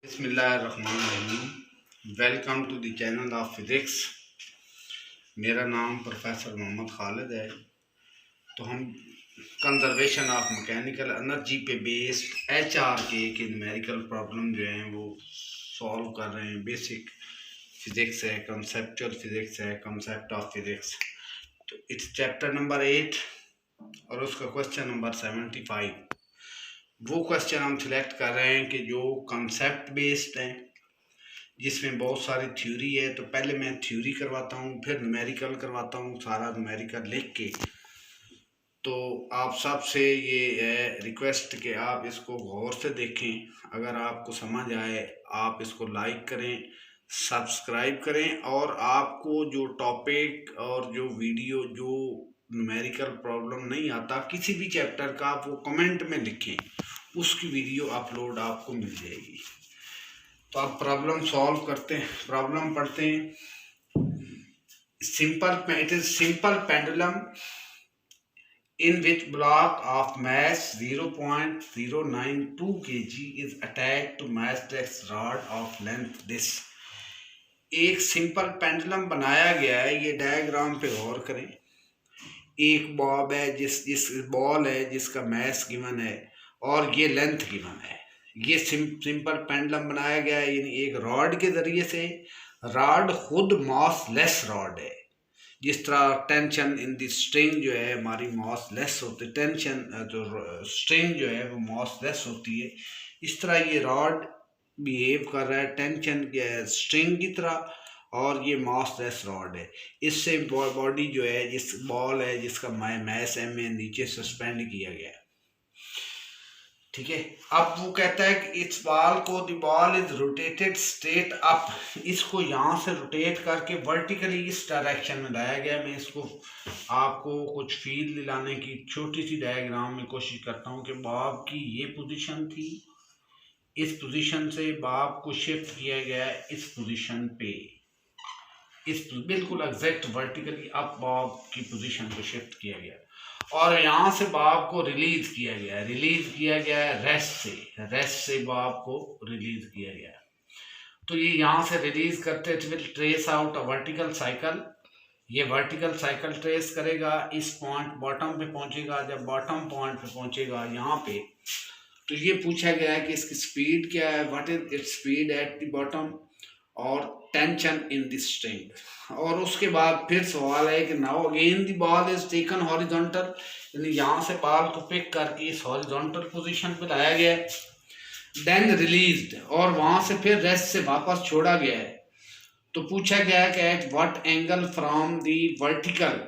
बिस्मिल्लाहिर्रहमानिर्रहीम। Welcome to the channel of physics. मेरा नाम प्रोफेसर मोहम्मद खालिद है। तो हम कंजर्वेशन ऑफ मैकेनिकल एनर्जी पे बेस्ड HRK के न्यूमेरिकल प्रॉब्लम जो हैं वो सॉल्व कर रहे हैं। बेसिक फिज़िक्स है, कंसेप्चुअल फिज़िक्स है, कंसेप्ट ऑफ फिज़िक्स। तो इट्स चैप्टर नंबर 8 और उसका क्वेश्चन नंबर 75। वो क्वेश्चन हम सिलेक्ट कर रहे हैं कि जो कंसेप्ट बेस्ड हैं, जिसमें बहुत सारी थ्योरी है। तो पहले मैं थ्योरी करवाता हूँ, फिर न्यूमेरिकल करवाता हूँ, सारा न्यूमेरिकल लिख के। तो आप सबसे ये है रिक्वेस्ट कि आप इसको गौर से देखें। अगर आपको समझ आए आप इसको लाइक करें, सब्सक्राइब करें, और आपको जो टॉपिक और जो वीडियो जो न्यूमेरिकल प्रॉब्लम नहीं आता किसी भी चैप्टर का, आप वो कमेंट में लिखें, उसकी वीडियो अपलोड आपको मिल जाएगी। तो आप प्रॉब्लम सॉल्व करते हैं, प्रॉब्लम पढ़ते हैं। It is simple pendulum in which block of mass 0.092 kg is attached to mass rod of length this। एक सिंपल पेंडुलम बनाया गया है। ये डायग्राम पे गौर करें। एक बॉब है जिस बॉल है जिसका मैस गिवन है और ये लेंथ गिवन है। ये सिंपल पेंडुलम बनाया गया है यानी एक रॉड के जरिए से। रॉड खुद मास लेस रॉड है। जिस तरह टेंशन इन दी स्ट्रिंग जो है हमारी मास लेस होती है, टेंशन जो स्ट्रिंग जो है वो मास लेस होती है, इस तरह ये रॉड बिहेव कर रहा है टेंशन स्ट्रिंग की तरह, और ये मास लेस रॉड है। इससे बॉडी जो है, जिस बॉल है जिसका मैस m में नीचे सस्पेंड किया गया है, ठीक है। अब वो कहता है कि इस बॉल को the ball is rotated straight up. इसको यहाँ से रोटेट करके वर्टिकली इस डायरेक्शन में लाया गया। मैं इसको आपको कुछ फील दिलाने की छोटी सी डायग्राम में कोशिश करता हूँ कि बॉब की ये पोजीशन थी, इस पोजीशन से बॉब को शिफ्ट किया गया इस पोजीशन पे, इस बिल्कुल एग्जैक्ट वर्टिकली अप बॉब की पोजीशन को शिफ्ट किया गया, और यहाँ से बॉब को रिलीज किया गया है रेस्ट से बॉब को रिलीज किया गया। तो ये यहाँ से रिलीज करते will trace out a vertical cycle. ये वर्टिकल साइकिल ट्रेस करेगा, इस पॉइंट बॉटम पे पहुंचेगा। जब बॉटम पॉइंट पे पहुंचेगा यहाँ पे, तो ये पूछा गया है कि इसकी स्पीड क्या है, what is its speed at the bottom, और टेंशन इन द स्ट्रिंग। और उसके बाद फिर सवाल है कि now again the ball is taken horizontal, यानी यहाँ से बॉल को पिक करके इस हॉरिजॉन्टल पोजीशन पे लाया गया है, देन रिलीज्ड, और वहां से फिर रेस्ट से वापस छोड़ा गया है। तो पूछा गया है कि at what angle from the vertical,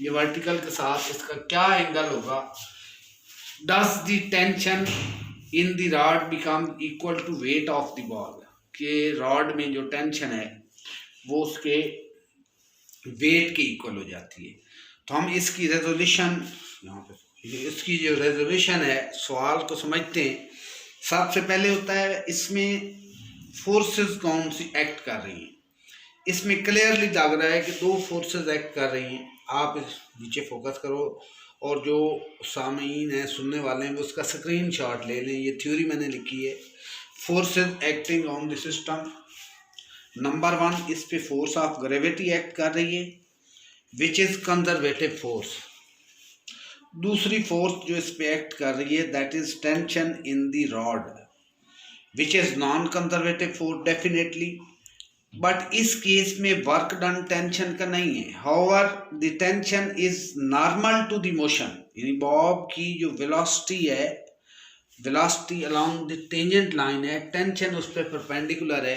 ये वर्टिकल के साथ इसका क्या एंगल होगा, does the tension in the rod become equal to weight of the ball, कि रॉड में जो टेंशन है वो उसके वेट के इक्वल हो जाती है। तो हम इसकी रेजोल्यूशन यहाँ पे, इसकी जो रेजोल्यूशन है सवाल को समझते हैं। सबसे पहले होता है इसमें फोर्सेस कौन सी एक्ट कर रही हैं। इसमें क्लियरली लग रहा है कि दो फोर्सेस एक्ट कर रही हैं। आप इस नीचे फोकस करो और जो सामीन है, सुनने वाले हैं, वो उसका स्क्रीनशॉट ले लें। ये थ्योरी मैंने लिखी है, forces acting on the system. Number 1, इस पे फोर्स ऑफ ग्रेविटी एक्ट कर रही है, विच इज कंजर्वेटिव फोर्स। दूसरी फोर्स जो इस पे एक्ट कर रही है that is tension in the rod, which is non conservative force definitely, but इस केस में वर्क डन टेंशन का नहीं है। However the tension is normal to the motion, यानी बॉब की जो वेलोसिटी है, velocity along the tangent line है, टेंशन उस पर परपेंडिकुलर है।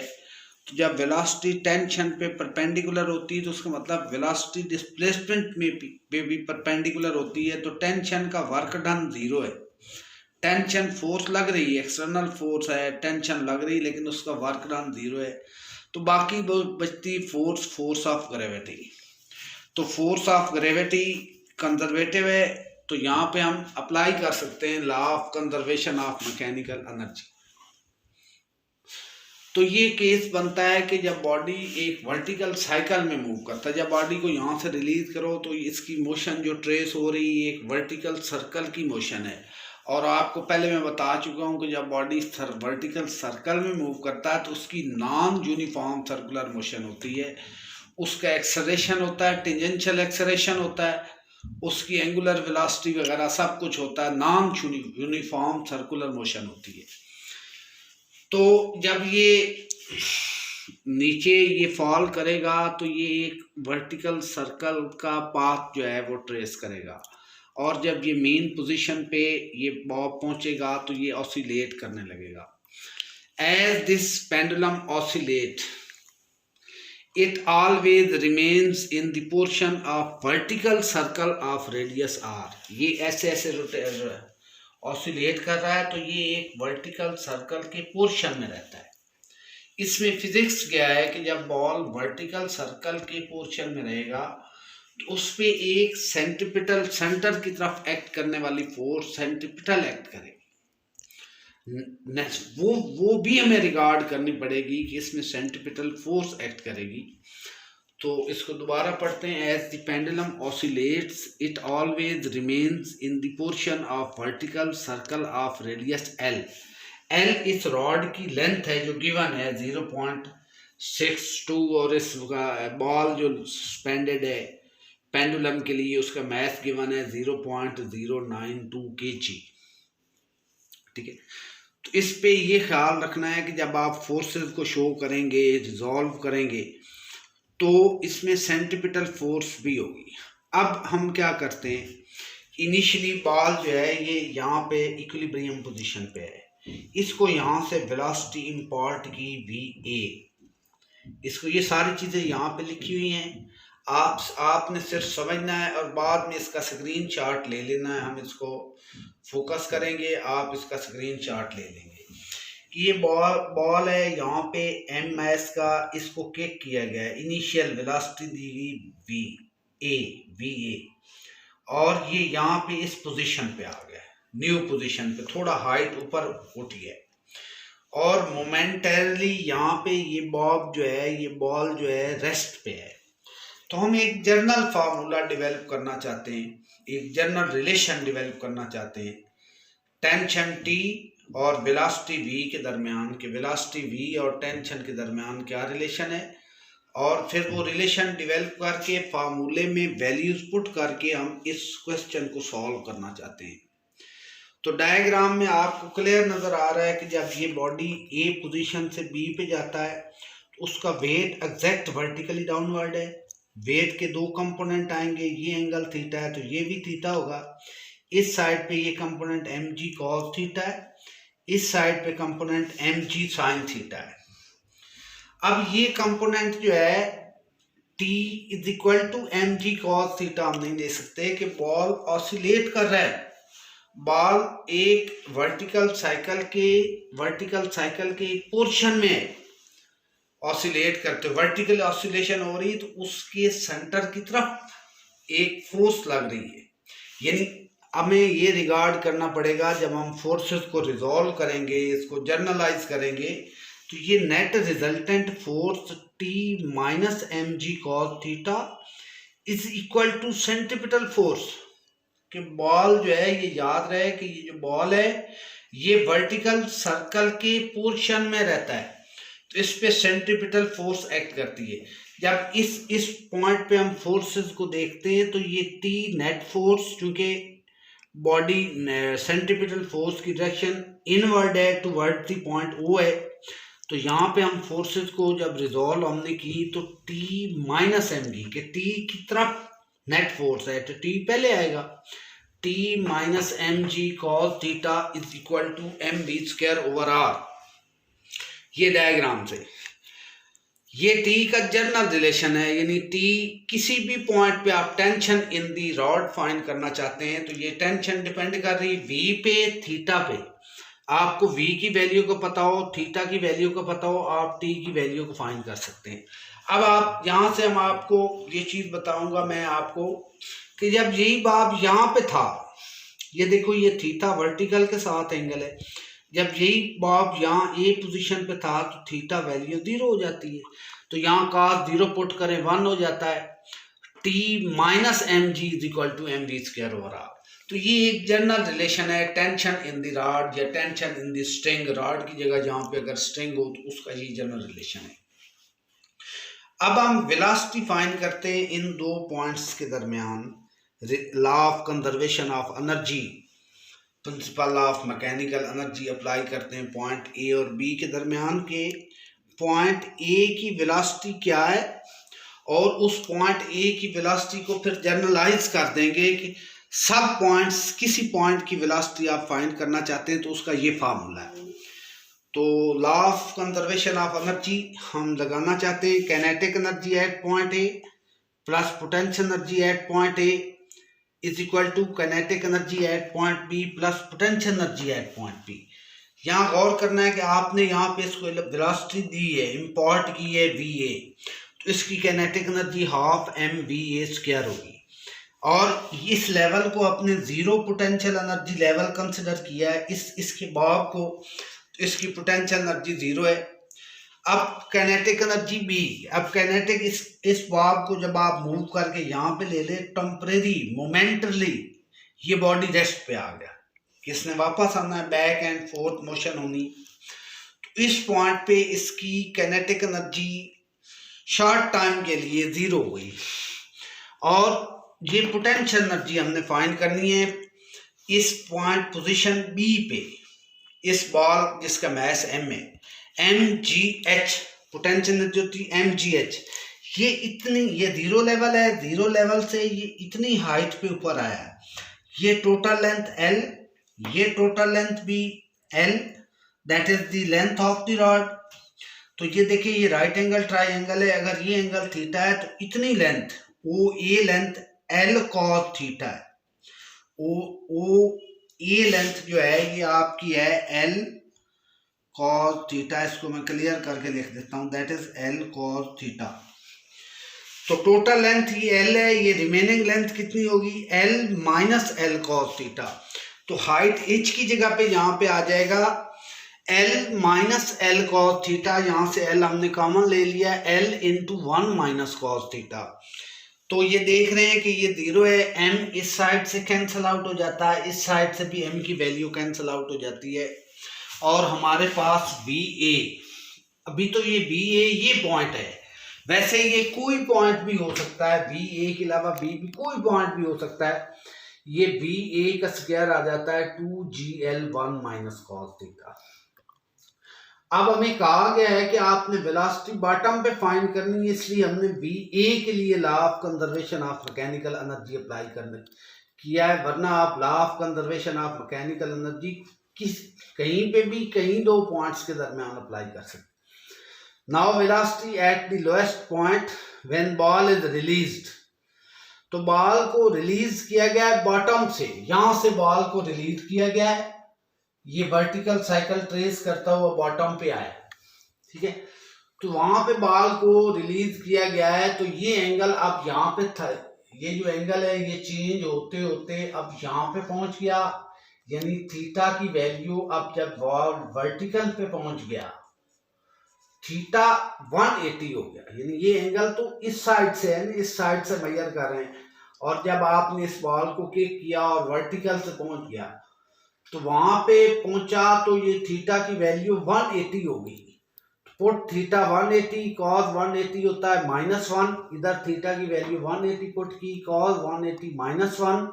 तो जब वेलोसिटी टेंशन पे परपेंडिकुलर होती है तो उसका मतलब वेलोसिटी डिस्प्लेसमेंट में भी परपेंडिकुलर होती है। तो टेंशन का वर्क डन 0 है। टेंशन फोर्स लग रही है, एक्सटर्नल फोर्स है, टेंशन लग रही है, लेकिन उसका वर्क डन 0 है। तो बाकी बचती फोर्स ऑफ ग्रेविटी। तो फोर्स ऑफ ग्रेविटी कंजर्वेटिव है, तो यहाँ पे हम अप्लाई कर सकते हैं law of conservation of mechanical energy. तो ये केस बनता है कि जब बॉडी एक वर्टिकल साइकिल में मूव करता है, जब बॉडी को यहाँ से रिलीज करो तो इसकी मोशन जो ट्रेस हो रही है एक वर्टिकल सर्कल की मोशन है, और आपको पहले मैं बता चुका हूं कि जब बॉडी वर्टिकल सर्कल में मूव करता है तो उसकी नॉन यूनिफॉर्म सर्कुलर मोशन होती है, उसका एक्सेलरेशन होता है, टेंजेंशियल एक्सेलरेशन होता है, उसकी एंगुलर वेलोसिटी वगैरह सब कुछ होता है, नॉन यूनिफॉर्म सर्कुलर मोशन होती है। तो जब ये नीचे ये फॉल करेगा तो ये एक वर्टिकल सर्कल का पाथ जो है वो ट्रेस करेगा, और जब ये मेन पोजीशन पे ये बॉब पहुंचेगा तो ये ऑसिलेट करने लगेगा। As this pendulum oscillate it always remains in the portion of vertical circle of radius r। ये ऐसे ऐसे ऑसिलेट कर रहा है तो ये एक वर्टिकल सर्कल के पोर्शन में रहता है। इसमें फिजिक्स क्या है कि जब बॉल वर्टिकल सर्कल के पोर्शन में रहेगा तो उस पे एक सेंट्रिपिटल सेंटर की तरफ एक्ट करने वाली फोर्स सेंट्रिपिटल एक्ट करेगी। वो भी हमें रिगार्ड करनी पड़ेगी कि इसमें सेंट्रिपिटल फोर्स एक्ट करेगी। तो इसको दोबारा पढ़ते हैं। As the pendulum oscillates it always remains in the portion of vertical circle of radius L. L इस रॉड की लेंथ है जो गिवन है 0.62, और इस बॉल जो सस्पेंडेड है पेंडुलम के लिए उसका मास गिवन है 0.092 kg। ठीक है, तो इस पे ये ख्याल रखना है कि जब आप फोर्सेस को शो करेंगे, रिजॉल्व करेंगे, तो इसमें सेंट्रिपिटल फोर्स भी होगी। अब हम क्या करते हैं, इनिशियली बॉल जो है ये यहाँ पे इक्विलिब्रियम पोजीशन पे है, इसको यहाँ से वेलोसिटी इंपॉर्ट की VA, इसको ये सारी चीज़ें यहाँ पे लिखी हुई हैं, आपने सिर्फ समझना है और बाद में इसका स्क्रीनशॉट ले लेना है। हम इसको फोकस करेंगे, आप इसका स्क्रीनशॉट ले लेंगे कि ये बॉल है, यहाँ पे MS का इसको किक किया गया है, इनिशियल वेलोसिटी दी गई VA, और ये यहाँ पे इस पोजीशन पे आ गया, न्यू पोजीशन पे थोड़ा हाइट ऊपर उठ गया, और मोमेंटरली यहाँ पे ये बॉल जो है रेस्ट पे है। तो हम एक जनरल फार्मूला डेवलप करना चाहते हैं, एक जनरल रिलेशन डेवलप करना चाहते हैं टेंशन T और वेलोसिटी V के दरमियान, के वेलोसिटी V और टेंशन के दरमियान क्या रिलेशन है, और फिर वो रिलेशन डेवलप करके फार्मूले में वैल्यूज पुट करके हम इस क्वेश्चन को सॉल्व करना चाहते हैं। तो डायग्राम में आपको क्लियर नज़र आ रहा है कि जब ये बॉडी A पोजीशन से B पे जाता है तो उसका वेट एग्जैक्ट वर्टिकली डाउनवर्ड है। वेट के दो कंपोनेंट आएंगे, ये एंगल थीटा है तो ये भी थीटा होगा। इस साइड पे ये कंपोनेंट mg cos थीटा है, इस साइड पे कंपोनेंट mg sin थीटा है। अब ये कंपोनेंट जो है t is equal to mg cos theta हम नहीं ले सकते कि बॉल ऑसिलेट कर रहा है, बॉल एक वर्टिकल साइकिल के एक पोर्शन में ऑसिलेट करते, वर्टिकल ऑसिलेशन हो रही है तो उसके सेंटर की तरफ एक फोर्स लग रही है। यानी हमें ये रिगार्ड करना पड़ेगा जब हम फोर्सेस को रिजॉल्व करेंगे, इसको जर्नलाइज करेंगे, तो ये net resultant force T minus mg cos theta is equal to centripetal force. कि बॉल जो है, ये याद रहे कि ये जो बॉल है ये वर्टिकल सर्कल के पोर्शन में रहता है तो इस पे सेंट्रिपिटल फोर्स एक्ट करती है। जब इस पॉइंट पे हम फोर्सेस को देखते हैं तो ये T नेट फोर्स, चूंकि बॉडी सेंट्रिपिटल फोर्स की डायरेक्शन इनवर्ड है टुवर्ड द पॉइंट O है, तो यहाँ पे हम फोर्सेस को जब रिजॉल्व हमने की तो T माइनस mg के T की तरफ नेट फोर्स है तो T पहले आएगा, T minus mg cos theta is equal to mv square over r। ये डायग्राम से ये T का जनरल रिलेशन है, यानी T किसी भी पॉइंट पे आप tension in the rod find करना चाहते हैं तो ये टेंशन डिपेंड कर रही है V पे, थीटा पे। आपको V की वैल्यू को पता हो, थीटा की वैल्यू को पता हो, आप T की वैल्यू को फाइंड कर सकते हैं। अब आप यहाँ से हम आपको ये चीज़ बताऊंगा मैं आपको कि जब यही बाब यहाँ पे था, ये देखो ये थीटा वर्टिकल के साथ एंगल है, जब यही बॉब यहाँ A पोजीशन पे था तो थीटा वैल्यू 0 हो जाती है, तो यहाँ cos 0 पुट करें 1 हो जाता है। T minus mg is equal to mv square over r। तो ये एक जनरल रिलेशन है टेंशन इन द रॉड या tension in the string, rod की जगह जहाँ पे अगर स्ट्रिंग हो तो उसका ये जनरल रिलेशन है। अब हम वेलोसिटी फाइंड करते हैं इन दो पॉइंट्स के दरमियान। Law of conservation of energy, principle of mechanical energy apply करते हैं पॉइंट ए और बी के दरमियान के। पॉइंट ए की वेलोसिटी क्या है और उस पॉइंट ए की वेलोसिटी को फिर जनरलाइज कर देंगे कि सब पॉइंट्स, किसी पॉइंट की वेलोसिटी आप फाइंड करना चाहते हैं तो उसका ये फार्मूला है। तो law of conservation of energy हम लगाना चाहते हैं, kinetic energy at point A plus potential energy at point A is equal to kinetic energy at point B plus potential energy at point B. यहाँ गौर करना है कि आपने यहाँ पे इसको वेलोसिटी दी है, इंपोर्ट की है वी ए, तो इसकी kinetic energy half M V A square होगी। और इस लेवल को अपने zero potential energy level consider किया है, इसके बॉब को, तो इसकी पोटेंशियल एनर्जी जीरो है। अब काइनेटिक एनर्जी बी, अब काइनेटिक इस बॉब को जब आप मूव करके यहाँ पे ले ले, टेम्परेरी मोमेंटरली ये बॉडी रेस्ट पे आ गया, किसने वापस आना है, बैक एंड फोर्थ मोशन होनी। तो इस पॉइंट पे इसकी काइनेटिक एनर्जी शॉर्ट टाइम के लिए जीरो हुई। और ये पोटेंशियल एनर्जी हमने फाइंड करनी है इस पॉइंट पोजीशन बी पे, इस बॉल जिसका मैस एम है, M G H, potential energy होती है एम जी एच। ये इतनी, ये जीरो लेवल है, जीरो लेवल से ये इतनी हाइट पे ऊपर आया है। ये टोटल लेंथ एल, ये टोटल लेंथ भी L, that is the length of the rod. तो ये देखिए ये राइट एंगल ट्राइंगल है, अगर ये एंगल थीटा है तो इतनी लेंथ ओ ए लेंथ एल कॉस थीटा है। ओ ए लेंथ जो है ये आपकी है एल कॉस थीटा, इसको मैं क्लियर करके लिख देता हूं, that is L cos theta. तो टोटल लेंथ ये एल है, ये रिमेनिंग लेंथ कितनी होगी, L minus L cos theta. तो हाइट एच की जगह पे यहाँ पे आ जाएगा L minus L cos theta, यहाँ से एल हमने कॉमन ले लिया, L into one minus cos theta. तो ये देख रहे हैं कि ये जीरो है, एम इस साइड से कैंसिल आउट हो जाता है, इस साइड से भी एम की वैल्यू कैंसिल आउट हो जाती है, और हमारे पास बी ए, अभी तो ये बी ए ये पॉइंट है, वैसे ये कोई पॉइंट भी हो सकता है, बी ए के अलावा बी भी कोई पॉइंट भी हो सकता है। ये बी ए का स्क्वायर आ जाता है 2gl1 माइनस कॉस थीटा। अब हमें कहा गया है कि आपने वेलोसिटी बॉटम पे फाइंड करनी है, इसलिए हमने बी ए के लिए law of conservation of mechanical energy apply करने किया है, वरना आप law of conservation of mechanical energy कहीं पे भी कहीं दो पॉइंट्स के दरमियान अप्लाई कर सकते। Now velocity at the lowest point when ball is released, तो बॉल को रिलीज किया गया है बॉटम से, यहां से बॉल को रिलीज किया गया है, ये वर्टिकल साइकिल ट्रेस करता हुआ बॉटम पे आया, ठीक है। तो वहां पे बॉल को रिलीज किया गया है, तो ये एंगल अब यहाँ पे था, ये जो एंगल है ये चेंज होते होते अब यहाँ पे पहुंच गया, यानी थीटा की वैल्यू अब जब बॉल वर्टिकल पे पहुंच गया थीटा 180 हो गया, यानी ये एंगल तो इस साइड से है, इस साइड से मेजर कर रहे हैं, और जब आपने इस बॉल को किक किया और वर्टिकल से पहुंच गया तो वहां पे पहुंचा तो ये थीटा की वैल्यू 180 हो गई। पुट थीटा 180, कॉस 180 होता है -1, इधर थीटा की वैल्यू 180 पुट की, कॉस 180 -1,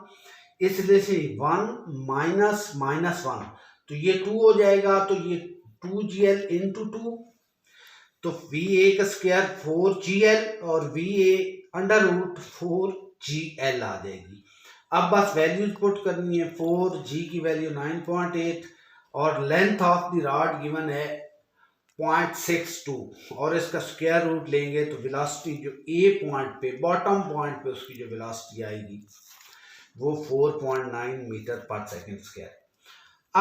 इसलिए से 1 माइनस -1, तो ये 2 हो जाएगा, तो ये 2gl इंटू 2, तो वी ए का स्क्वायर 4gl और V A under root 4gl आ जाएगी। अब बस वैल्यूज पुट करनी है, 4g की वैल्यू 9.8 और length of the rod given है 0.62 और इसका स्क्वायर रूट लेंगे तो वेलोसिटी जो ए पॉइंट पे, बॉटम पॉइंट पे उसकी जो वेलोसिटी आएगी वो 4.9 मीटर पर सेकंड स्क्वायर।